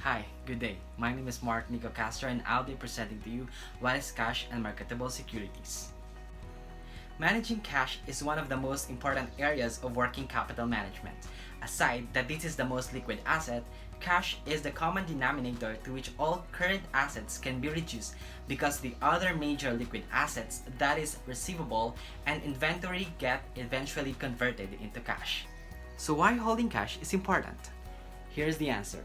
Hi, good day. My name is Mark Nico Castro and I'll be presenting to you what is cash and marketable securities. Managing cash is one of the most important areas of working capital management. Aside that this is the most liquid asset, cash is the common denominator to which all current assets can be reduced because the other major liquid assets, that is receivable and inventory, get eventually converted into cash. So why holding cash is important? Here's the answer.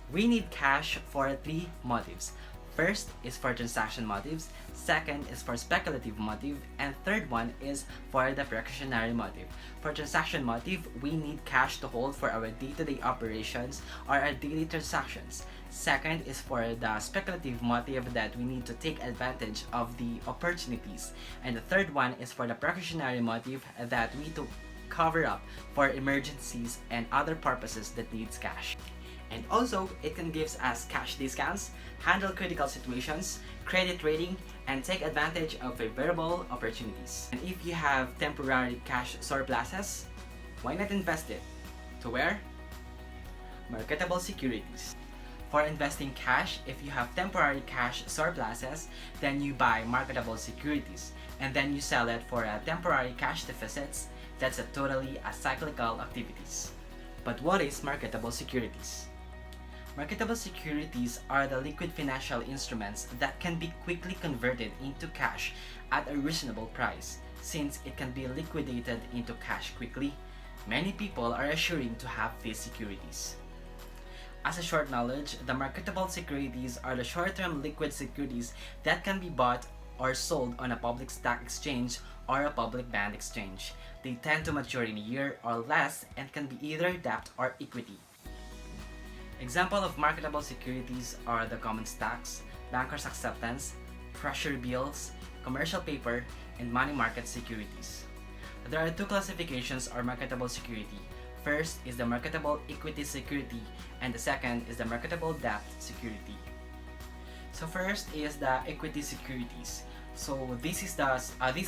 We need cash for three motives. First is for transaction motives, second is for speculative motive, and third one is for the precautionary motive. For transaction motive, we need cash to hold for our day-to-day operations or our daily transactions. Second is for the speculative motive that we need to take advantage of the opportunities. And the third one is for the precautionary motive that we need to cover up for emergencies and other purposes that needs cash. And also, it can give us cash discounts, handle critical situations, credit rating, and take advantage of favorable opportunities. And if you have temporary cash surpluses, why not invest it? To where? Marketable securities. For investing cash, if you have temporary cash surpluses, then you buy marketable securities, and then you sell it for a temporary cash deficits. That's totally a cyclical activities. But what is marketable securities? Marketable securities are the liquid financial instruments that can be quickly converted into cash at a reasonable price. Since it can be liquidated into cash quickly, many people are assuring to have these securities. As a short knowledge, the marketable securities are the short-term liquid securities that can be bought or sold on a public stock exchange or a public bond exchange. They tend to mature in a year or less and can be either debt or equity. Example of marketable securities are the common stocks, bankers' acceptance, treasury bills, commercial paper, and money market securities. There are two classifications of marketable security. First is the marketable equity security, and the second is the marketable debt security. So first is the equity securities. So these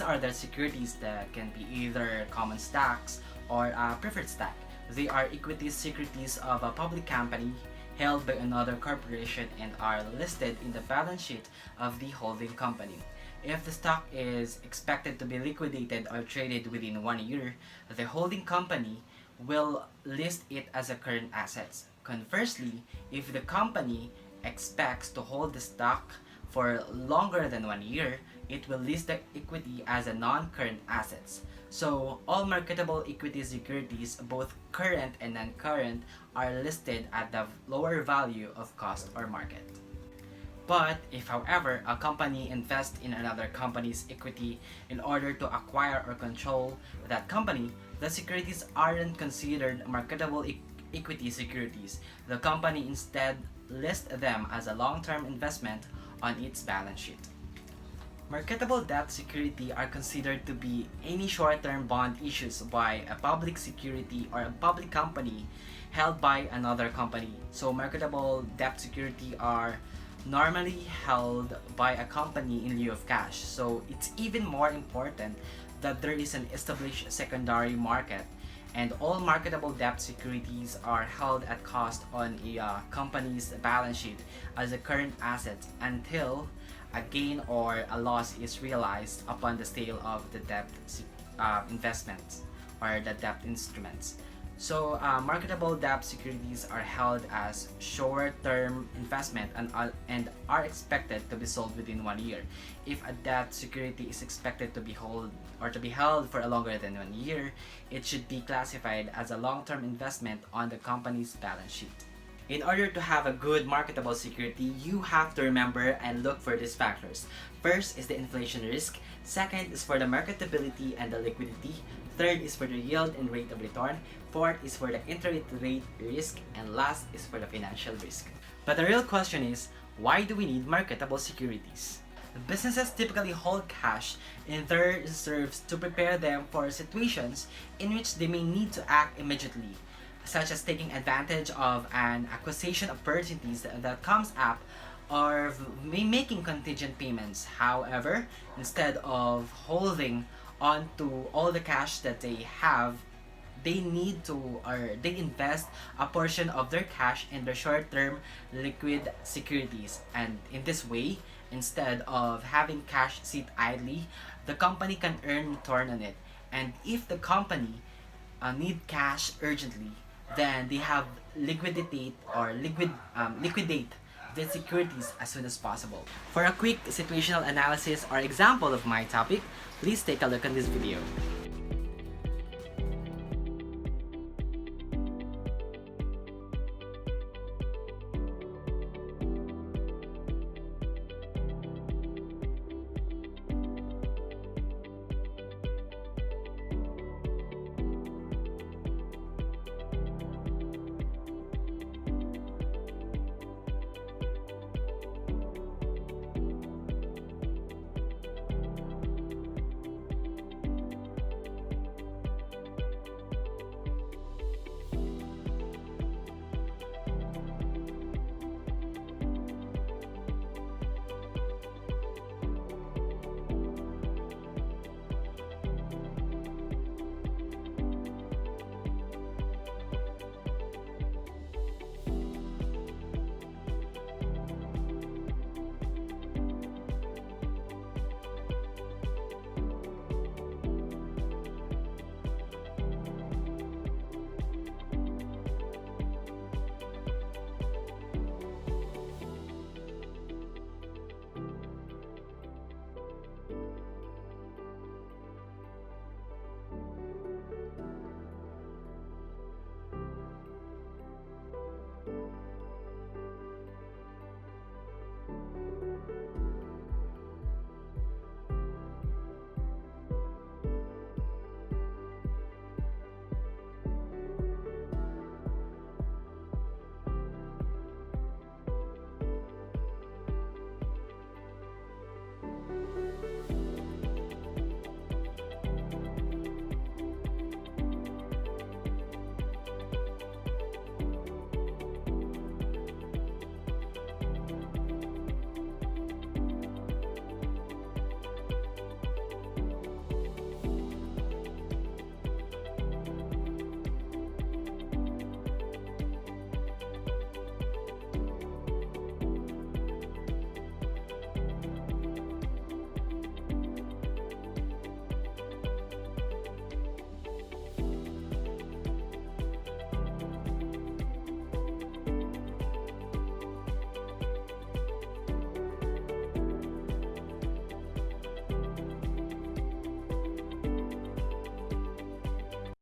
are the securities that can be either common stocks or a preferred stock. They are equity securities of a public company held by another corporation and are listed in the balance sheet of the holding company. If the stock is expected to be liquidated or traded within 1 year, the holding company will list it as a current asset. Conversely, if the company expects to hold the stock for longer than 1 year, it will list the equity as a non-current assets. So all marketable equity securities, both current and non-current, are listed at the lower value of cost or market. But if, however, a company invests in another company's equity in order to acquire or control that company, the securities aren't considered marketable equity securities. The company instead lists them as a long-term investment on its balance sheet. Marketable debt security are considered to be any short-term bond issues by a public security or a public company held by another company. So marketable debt security are normally held by a company in lieu of cash. So it's even more important that there is an established secondary market, and all marketable debt securities are held at cost on a company's balance sheet as a current asset until a gain or a loss is realized upon the sale of the debt investments or the debt instruments. So marketable debt securities are held as short-term investment and are expected to be sold within 1 year. If a debt security is expected to be held for longer than 1 year, it should be classified as a long-term investment on the company's balance sheet. In order to have a good marketable security, you have to remember and look for these factors. First is the inflation risk, second is for the marketability and the liquidity, third is for the yield and rate of return, fourth is for the interest rate risk, and last is for the financial risk. But the real question is, why do we need marketable securities? Businesses typically hold cash in their reserves to prepare them for situations in which they may need to act immediately, such as taking advantage of an acquisition opportunities that comes up or making contingent payments. However, instead of holding on to all the cash that they have, they need to, or they invest a portion of their cash in their short-term liquid securities. And in this way, instead of having cash sit idly, the company can earn return on it. And if the company need cash urgently, then they have liquidate the securities as soon as possible. For a quick situational analysis or example of my topic, please take a look at this video.